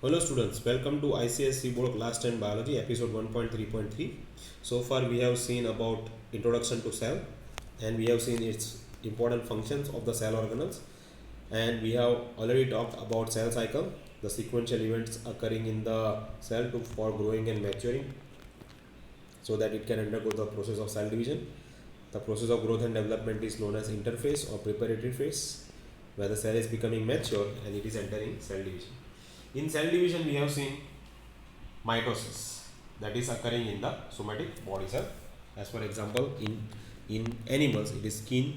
Hello students, welcome to ICSE Board Class 10 Biology episode 1.3.3. So far we have seen about introduction to cell and we have seen its important functions of the cell organelles, and we have already talked about cell cycle, the sequential events occurring in the cell for growing and maturing so that it can undergo the process of cell division. The process of growth and development is known as interphase or preparatory phase, where the cell is becoming mature and it is entering cell division. In cell division, we have seen mitosis, that is occurring in the somatic body cell. As for example, in animals, it is skin,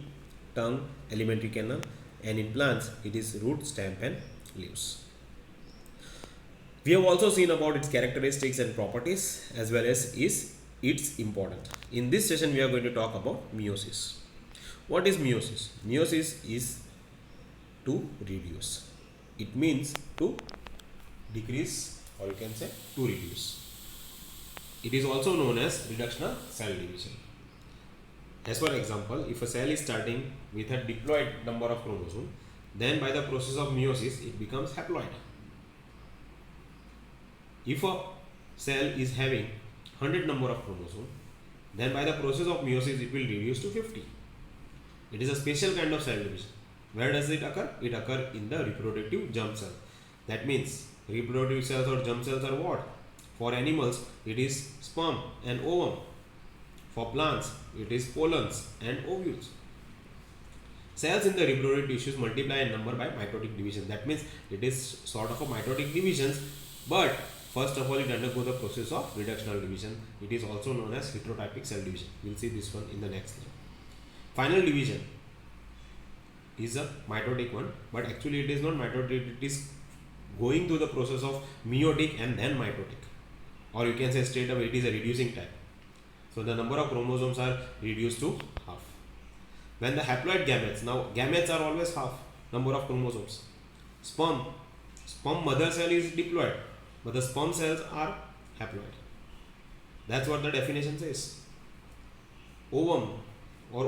tongue, alimentary canal, and in plants, it is root, stem, and leaves. We have also seen about its characteristics and properties as well as its importance. In this session, we are going to talk about meiosis. What is meiosis? Meiosis is to reduce. It means to decrease, or you can say to reduce. It is also known as reductional cell division. As for example, if a cell is starting with a diploid number of chromosomes, then by the process of meiosis it becomes haploid. If a cell is having 100 number of chromosomes, then by the process of meiosis it will reduce to 50. It is a special kind of cell division. Where does it occur? It occurs in the reproductive germ cell. That means reproductive cells or germ cells are what? For animals, it is sperm and ovum. For plants, it is pollens and ovules. Cells in the reproductive tissues multiply in number by mitotic division. That means it is sort of a mitotic divisions, but first of all it undergoes the process of reductional division. It is also known as heterotypic cell division. We will see this one in the next slide. Final division is a mitotic one, but actually it is not mitotic, it is going through the process of meiotic and then mitotic, or you can say straight away it is a reducing type. So the number of chromosomes are reduced to half. When the haploid gametes, now gametes are always half number of chromosomes. Sperm mother cell is diploid, but the sperm cells are haploid. That's what the definition says. Ovum or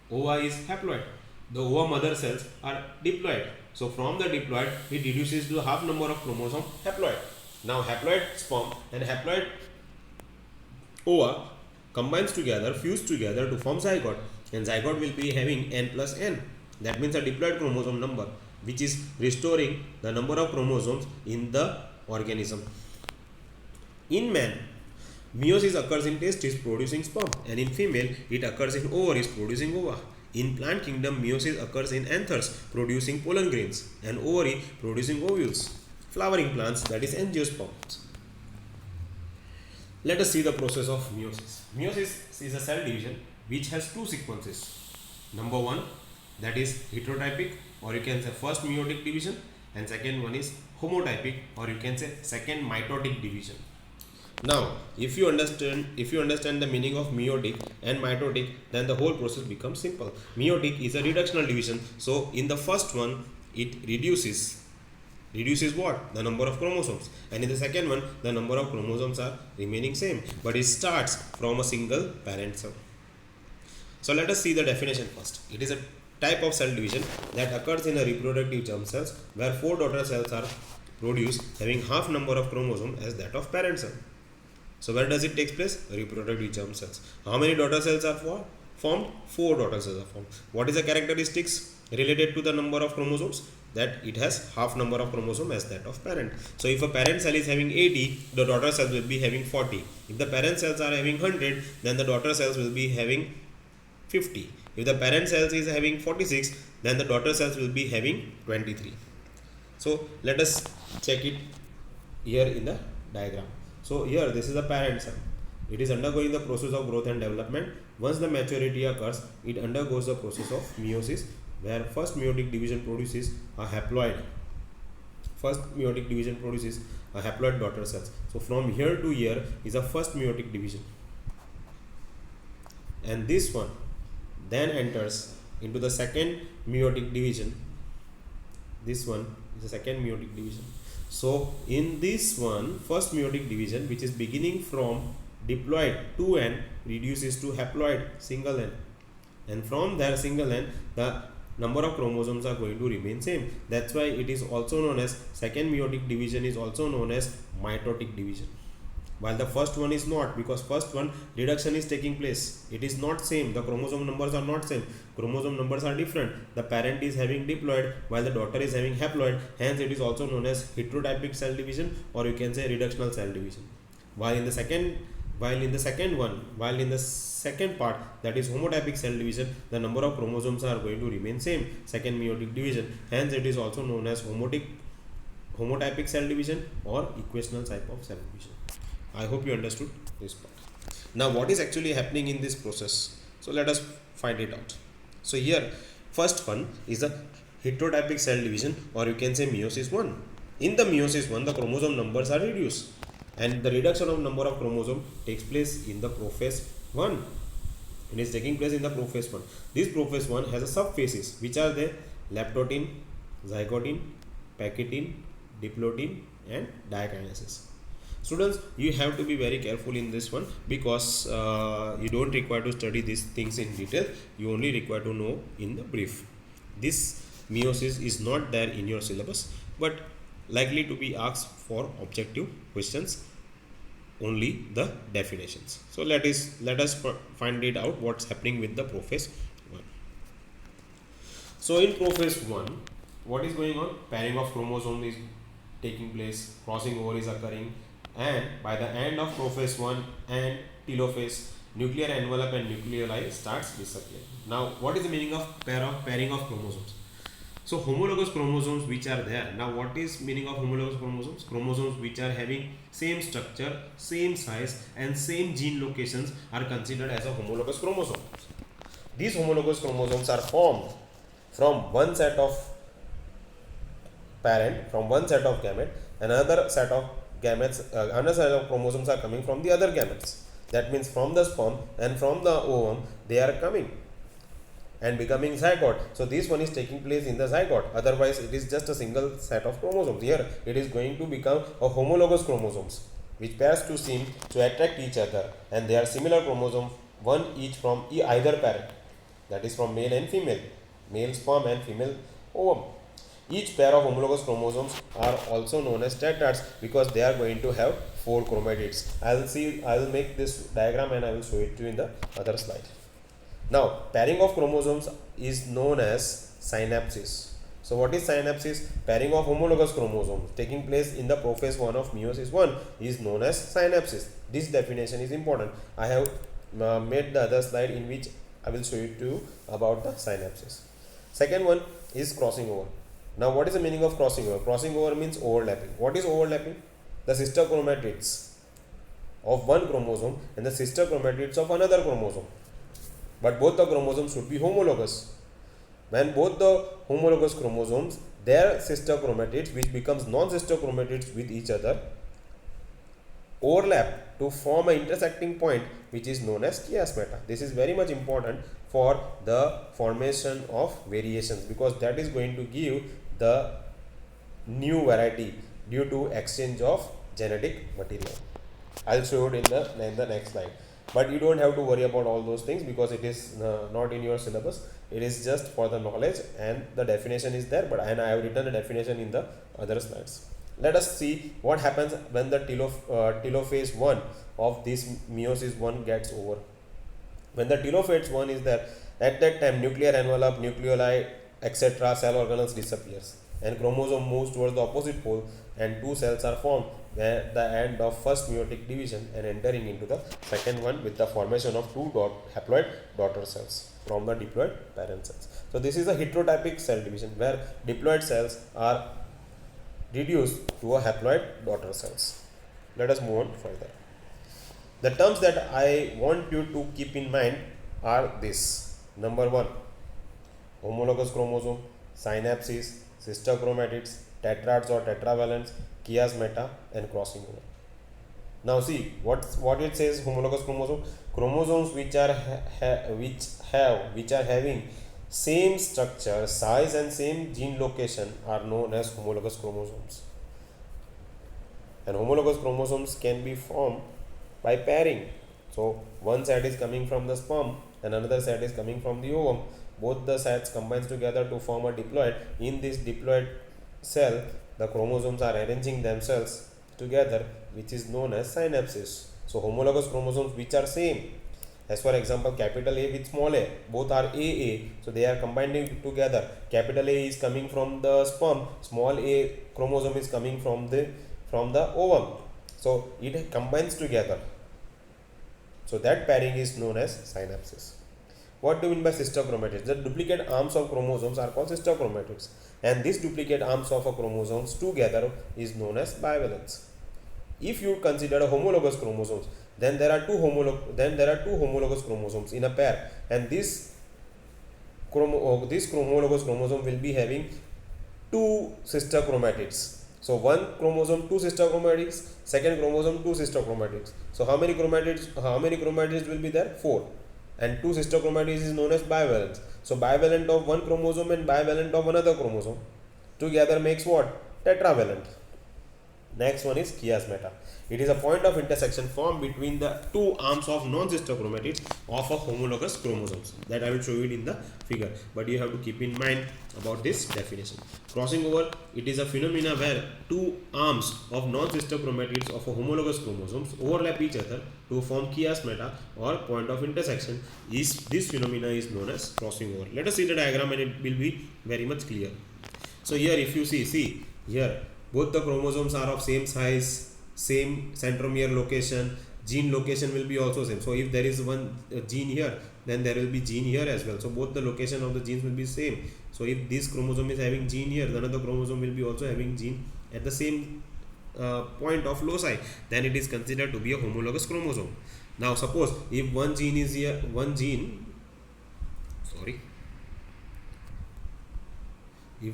ova is haploid. The ova mother cells are diploid. So from the diploid, it reduces to half number of chromosome haploid. Now haploid sperm and haploid ova combines together, fuse together to form zygote, and zygote will be having n plus n. That means a diploid chromosome number, which is restoring the number of chromosomes in the organism. In man, meiosis occurs in testes producing sperm, and in female it occurs in ovaries producing ova. In plant kingdom, meiosis occurs in anthers producing pollen grains and ovary producing ovules. Flowering plants, that is angiosperms. Let us see the process of meiosis. Meiosis is a cell division which has two sequences. Number one, that is heterotypic, or you can say first meiotic division, and second one is homotypic, or you can say second mitotic division. Now, if you understand the meaning of meiotic and mitotic, then the whole process becomes simple. Meiotic is a reductional division. So in the first one, it reduces what? The number of chromosomes. And in the second one, the number of chromosomes are remaining same, but it starts from a single parent cell. So let us see the definition first. It is a type of cell division that occurs in a reproductive germ cells where 4 daughter cells are produced having half number of chromosomes as that of parent cell. So where does it take place? Reproductive germ cells. How many daughter cells are formed? 4 daughter cells are formed. What is the characteristics related to the number of chromosomes? That it has half number of chromosomes as that of parent. So if a parent cell is having 80, the daughter cells will be having 40. If the parent cells are having 100, then the daughter cells will be having 50. If the parent cells is having 46, then the daughter cells will be having 23. So let us check it here in the diagram. So here this is the parent cell. It is undergoing the process of growth and development. Once the maturity occurs, it undergoes the process of meiosis, where first meiotic division produces a haploid. Daughter cells. So from here to here is a first meiotic division. And this one then enters into the second meiotic division. This one is the second meiotic division. So in this one, first meiotic division, which is beginning from diploid 2n, reduces to haploid single n, and from there single n, the number of chromosomes are going to remain same. That's why it is also known as second meiotic division is also known as mitotic division, while the first one is not, because first one reduction is taking place. It is not same. The chromosome numbers are not same. Chromosome numbers are different. The parent is having diploid while the daughter is having haploid. Hence it is also known as heterotypic cell division, or you can say reductional cell division. While in the second part, that is homotypic cell division, the number of chromosomes are going to remain same, second meiotic division. Hence it is also known as homotypic cell division or equational type of cell division. I hope you understood this part. Now what is actually happening in this process? So let us find it out. So here first one is the heterotypic cell division, or you can say meiosis 1. In the meiosis 1, the chromosome numbers are reduced, and the reduction of number of chromosome takes place in the prophase 1. It is taking place in the prophase 1. This prophase 1 has a subphases which are the leptotin, zygotin, pachytin, diplotin and diakinesis. Students, you have to be very careful in this one, because you don't require to study these things in detail. You only require to know in the brief. This meiosis is not there in your syllabus, but likely to be asked for objective questions, only the definitions. So let us find it out what's happening with the prophase 1. So in prophase 1, what is going on? Pairing of chromosome is taking place, crossing over is occurring, and by the end of prophase 1 and telophase, nuclear envelope and nucleoli starts disappearing. Now what is the meaning of pairing of chromosomes? So homologous chromosomes which are there. Now what is meaning of homologous chromosomes? Chromosomes which are having same structure, same size and same gene locations are considered as a homologous chromosome. These homologous chromosomes are formed from one set of parent, from one set of gamete, another set of gametes, another set of chromosomes are coming from the other gametes. That means from the sperm and from the ovum they are coming and becoming zygote. So this one is taking place in the zygote. Otherwise it is just a single set of chromosomes. Here it is going to become a homologous chromosomes which pairs to seem to attract each other, and they are similar chromosomes, one each from either parent, that is from male and female, male sperm and female ovum. Each pair of homologous chromosomes are also known as tetrads because they are going to have 4 chromatids. I will make this diagram and I will show it to you in the other slide. Now pairing of chromosomes is known as synapsis. So what is synapsis? Pairing of homologous chromosomes taking place in the prophase 1 of meiosis 1 is known as synapsis. This definition is important. I have made the other slide in which I will show you to you about the synapsis. Second one is crossing over. Now what is the meaning of crossing over? Crossing over means overlapping. What is overlapping? The sister chromatids of one chromosome and the sister chromatids of another chromosome. But both the chromosomes should be homologous. When both the homologous chromosomes, their sister chromatids, which becomes non-sister chromatids with each other, overlap to form an intersecting point which is known as chiasmata. This is very much important for the formation of variations, because that is going to give the new variety due to exchange of genetic material. I'll show it in the next slide. But you don't have to worry about all those things because it is not in your syllabus. It is just for the knowledge, and the definition is there, and I have written the definition in the other slides. Let us see what happens when the telophase 1 of this meiosis 1 gets over. When the telophase 1 is there, at that time nuclear envelope, nucleoli, etc. cell organelles disappears and chromosome moves towards the opposite pole and 2 cells are formed at the end of first meiotic division and entering into the second one with the formation of 2 haploid daughter cells from the diploid parent cells. So this is a heterotypic cell division where diploid cells are reduced to a haploid daughter cells. Let us move on further. The terms that I want you to keep in mind are this. Number 1, homologous chromosome, synapsis, sister chromatids, tetrads or tetravalents, chiasmata and crossing over. Now see what it says. Homologous chromosome, chromosomes which are having same structure, size and same gene location are known as homologous chromosomes. And homologous chromosomes can be formed by pairing. So one side is coming from the sperm and another side is coming from the ovum. both the sites combines together to form a diploid. In this diploid cell, the chromosomes are arranging themselves together, which is known as synapses. So homologous chromosomes which are same, as for example capital A with small a, both are AA, so they are combining together. Capital A is coming from the sperm, small a chromosome is coming from the ovum, so it combines together. So that pairing is known as synapses. What do you mean by sister chromatids? The duplicate arms of chromosomes are called sister chromatids, and these duplicate arms of a chromosomes together is known as bivalence. If you consider a homologous chromosomes, then there are two homologous chromosomes in a pair, and this homologous chromosome will be having two sister chromatids. So one chromosome two sister chromatids, second chromosome two sister chromatids. So how many chromatids will be there? 4. And two sister chromatids is known as bivalence. So bivalent of one chromosome and bivalent of another chromosome together makes what? Tetravalent. Next one is chiasmata. It is a point of intersection formed between the two arms of non-sister chromatids of a homologous chromosomes. That I will show you in the figure, but you have to keep in mind about this definition. Crossing over, it is a phenomena where two arms of non-sister chromatids of a homologous chromosomes overlap each other to form chiasmata or point of intersection. This phenomena is known as crossing over. Let us see the diagram and it will be very much clear. So here if you see here, both the chromosomes are of same size, same centromere location, gene location will be also same. So if there is one gene here, then there will be gene here as well. So both the location of the genes will be same. So if this chromosome is having gene here, the other chromosome will be also having gene at the same point of loci, then it is considered to be a homologous chromosome. Now suppose if one gene is here, if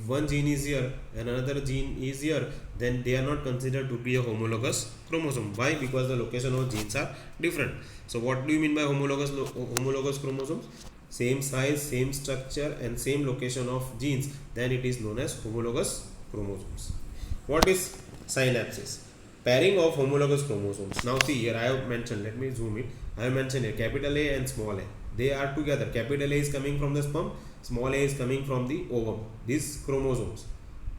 one gene is here and another gene is here, then they are not considered to be a homologous chromosome. Why? Because the location of genes are different. So what do you mean by homologous chromosomes? Same size, same structure and same location of genes, then it is known as homologous chromosomes. What is synapses? Pairing of homologous chromosomes. Now see here, I have mentioned, let me zoom in. I have mentioned here capital A and small a. They are together. Capital A is coming from the sperm, small a is coming from the ovum. These chromosomes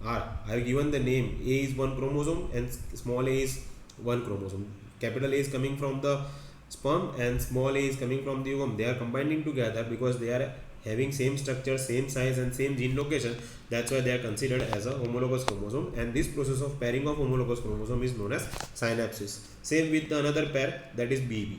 are, I have given the name, A is one chromosome and small a is one chromosome. Capital A is coming from the sperm and small a is coming from the ovum. They are combining together because they are having same structure, same size and same gene location. That's why they are considered as a homologous chromosome, and this process of pairing of homologous chromosome is known as synapses. Same with another pair, that is BB.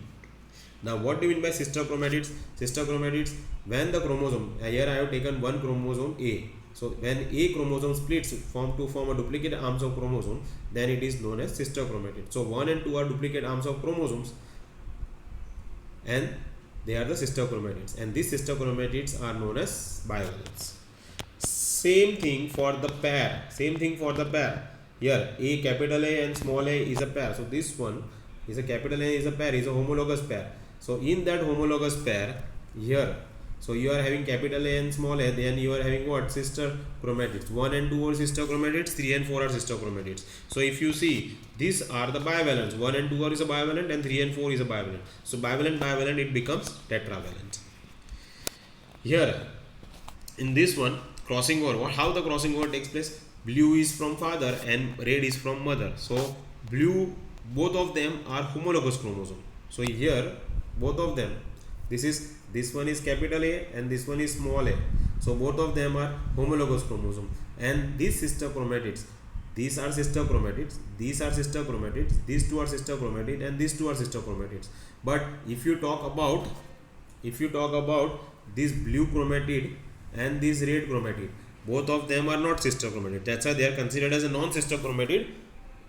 Now what do you mean by sister chromatids? Sister chromatids, when the chromosome, here I have taken one chromosome A. So when A chromosome splits to form a duplicate arms of chromosome, then it is known as sister chromatid. So 1 and 2 are duplicate arms of chromosomes and they are the sister chromatids, and these sister chromatids are known as bivalents. Same thing for the pair. Here A, capital A and small a is a pair. So this one is a capital A is a pair, is a homologous pair. So in that homologous pair here, so you are having capital A and small a, then you are having what? Sister chromatids. 1 and 2 are sister chromatids, 3 and 4 are sister chromatids. So if you see, these are the bivalents. 1 and 2 are is a bivalent and 3 and 4 is a bivalent. So bivalent, it becomes tetravalent. Here in this one, crossing over, how the crossing over takes place? Blue is from father and red is from mother. So blue, both of them are homologous chromosome. So here both of them, this one is capital A and this one is small a. So both of them are homologous chromosome, and these sister chromatids, these are sister chromatids, these are sister chromatids, these two are sister chromatids and these two are sister chromatids. But if you talk about this blue chromatid and this red chromatid, both of them are not sister chromatid. That's why they are considered as a non-sister chromatid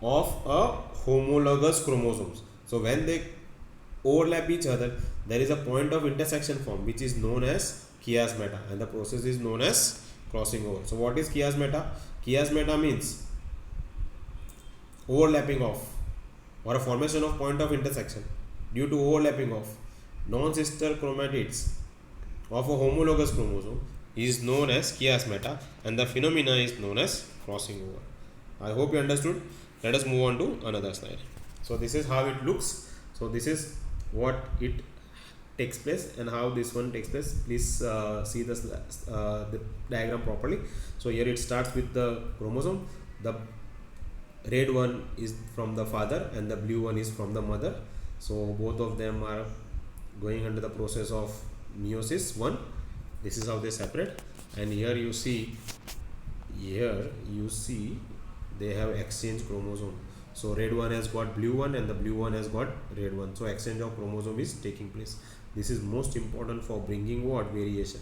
of a homologous chromosomes. So when they overlap each other, there is a point of intersection formed, which is known as chiasmata, and the process is known as crossing over. So what is chiasmata? Chiasmata means overlapping of, or a formation of point of intersection due to overlapping of non-sister chromatids of a homologous chromosome is known as chiasmata, and the phenomena is known as crossing over. I hope you understood. Let us move on to another slide. So this is how it looks. So this is what it takes place and how this one takes place. Please see the diagram properly. So here it starts with the chromosome. The red one is from the father and the blue one is from the mother. So both of them are going under the process of meiosis 1. This is how they separate, and here you see they have exchange chromosome. So red one has got blue one and the blue one has got red one. So exchange of chromosome is taking place. This is most important for bringing what? Variation.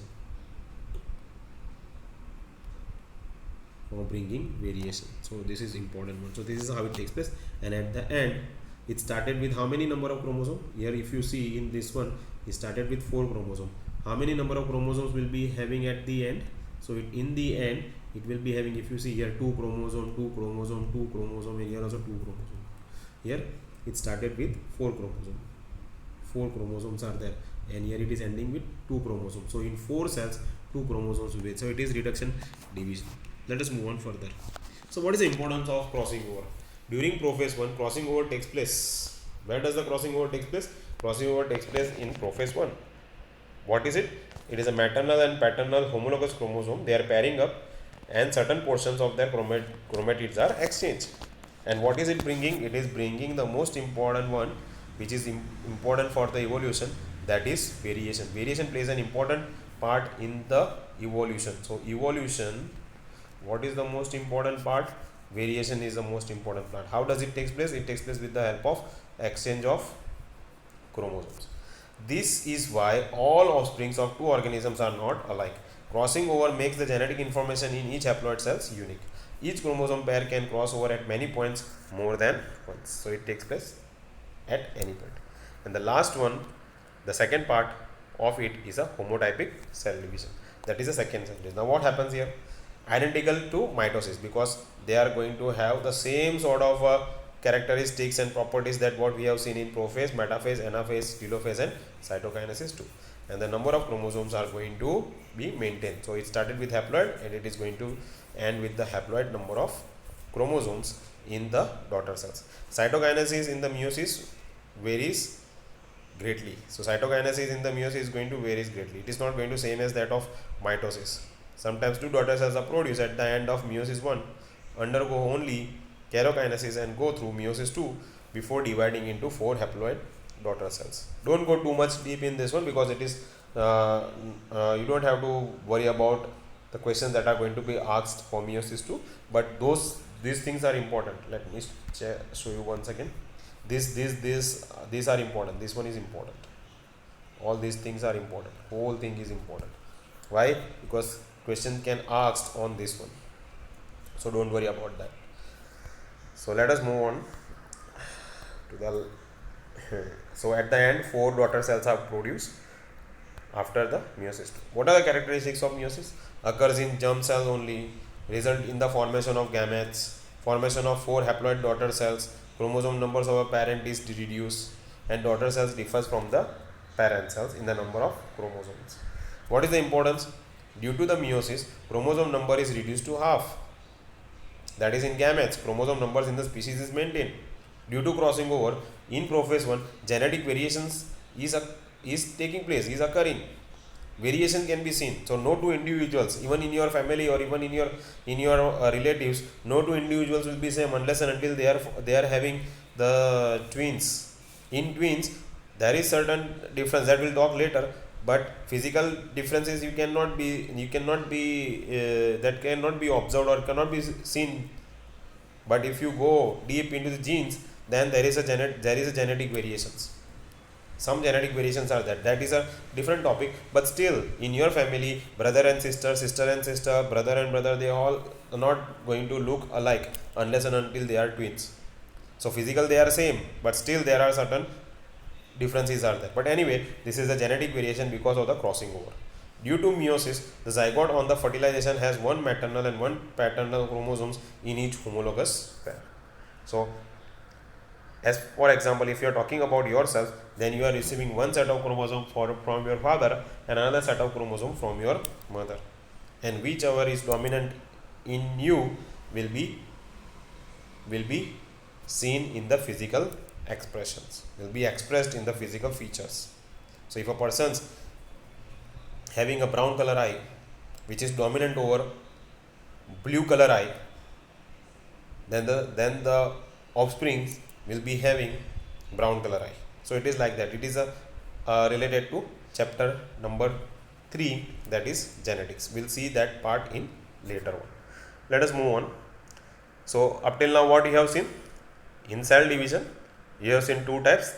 So this is important one. So this is how it takes place, and at the end it started with how many number of chromosomes? Here if you see in this one, it started with 4 chromosomes. How many number of chromosomes will be having at the end? So in the end it will be having, if you see here, 2 chromosome, 2 chromosome, 2 chromosome, and here also 2 chromosome. Here it started with 4 chromosome. 4 chromosomes are there, and here it is ending with 2 chromosomes. So in 4 cells 2 chromosomes will be. So it is reduction division. Let us move on further. So what is the importance of crossing over? During prophase 1, crossing over takes place. Where does the crossing over takes place? Crossing over takes place in prophase 1. What is it? It is a maternal and paternal homologous chromosome. They are pairing up and certain portions of their chromatids are exchanged. And what is it bringing? It is bringing the most important one, which is important for the evolution, that is variation. Variation plays an important part in the evolution. So evolution, what is the most important part? Variation is the most important part. How does it take place? It takes place with the help of exchange of chromosomes. This is why all offsprings of 2 organisms are not alike. Crossing over makes the genetic information in each haploid cells unique. Each chromosome pair can cross over at many points more than once. So it takes place at any point. And the last one, the second part of it, is a homotypic cell division. That is the second cell division. Now what happens here? Identical to mitosis, because they are going to have the same sort of characteristics and properties that what we have seen in prophase, metaphase, anaphase, telophase and cytokinesis too. And the number of chromosomes are going to be maintained. So it started with haploid and it is going to end with the haploid number of chromosomes in the daughter cells. Cytokinesis in the meiosis varies greatly. So cytokinesis in the meiosis is going to vary greatly. It is not going to same as that of mitosis. Sometimes 2 daughter cells are produced at the end of meiosis 1, undergo only karyokinesis and go through meiosis 2 before dividing into 4 haploid daughter cells. Don't go too much deep in this one, because it is you don't have to worry about the questions that are going to be asked for meiosis 2, but these things are important. Let me show you once again. These are important. This one is important. All these things are important. Whole thing is important. Why? Because question can asked on this one. So don't worry about that. So let us move on to the so at the end 4 daughter cells are produced after the meiosis. What are the characteristics of meiosis? Occurs in germ cells only, result in the formation of gametes, formation of 4 haploid daughter cells, chromosome numbers of a parent is reduced, and daughter cells differs from the parent cells in the number of chromosomes. What is the importance? Due to the meiosis, chromosome number is reduced to half. That is in gametes, chromosome numbers in the species is maintained. Due to crossing over, in prophase 1, genetic variations is taking place, is occurring. Variation can be seen. So no 2 individuals, even in your family or even in your relatives, no 2 individuals will be same unless and until they are having the twins. In twins, there is certain difference that we'll talk later. But physical differences that cannot be observed or cannot be seen. But if you go deep into the genes, then there is a genetic variations. Some genetic variations are there. That is a different topic. But still, in your family, brother and sister, sister and sister, brother and brother, they all are not going to look alike unless and until they are twins. So physical they are same, but still there are certain differences are there. But anyway, this is the genetic variation because of the crossing over. Due to meiosis, the zygote on the fertilization has 1 maternal and 1 paternal chromosomes in each homologous pair. So, as for example, if you are talking about yourself, then you are receiving 1 set of chromosomes from your father and another set of chromosomes from your mother. And whichever is dominant in you will be seen in the physical expressions, will be expressed in the physical features. So if a person's having a brown color eye which is dominant over blue color eye, then the offsprings will be having brown color eye. So it is like that. It is a related to chapter number 3, that is genetics. We'll see that part in later on. Let us move on. So up till now what you have seen in cell division, you have seen two types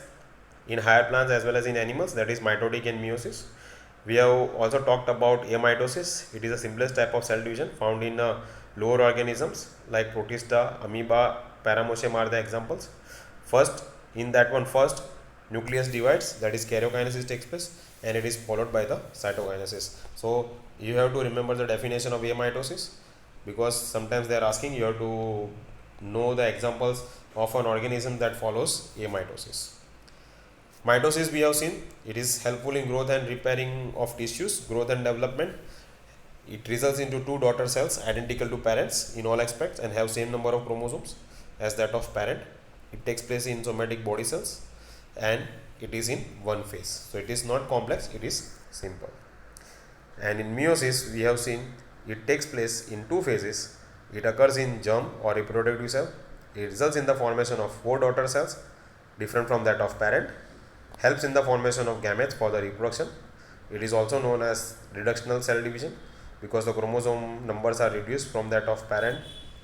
in higher plants as well as in animals, that is mitotic and meiosis. We have also talked about amitosis. It is the simplest type of cell division found in lower organisms like protista, amoeba, paramecium are the examples. First, in that one, first nucleus divides, that is karyokinesis takes place, and it is followed by the cytokinesis. So you have to remember the definition of amitosis, because sometimes they are asking, you have to know the examples of an organism that follows amitosis. Mitosis we have seen, it is helpful in growth and repairing of tissues, growth and development. It results into two daughter cells identical to parents in all aspects and have same number of chromosomes as that of parent. It takes place in somatic body cells and it is in one phase. So it is not complex, it is simple. And in meiosis we have seen it takes place in two phases. It occurs in germ or reproductive cell. It results in the formation of four daughter cells different from that of parent, helps in the formation of gametes for the reproduction. It is also known as reductional cell division because the chromosome numbers are reduced from that of parent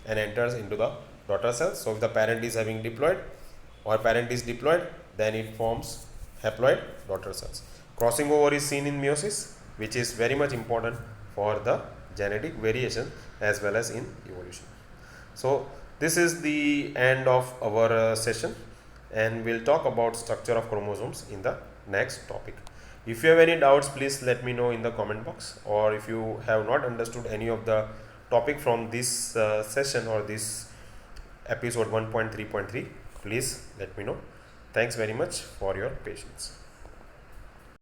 and enters into the daughter cells. So if the parent is having diploid or parent is diploid, then it forms haploid daughter cells. Crossing over is seen in meiosis, which is very much important for the genetic variation as well as in evolution. So this is the end of our session, and we'll talk about structure of chromosomes in the next topic. If you have any doubts, please let me know in the comment box, or if you have not understood any of the topic from this session or this episode 1.3.3, please let me know. Thanks very much for your patience.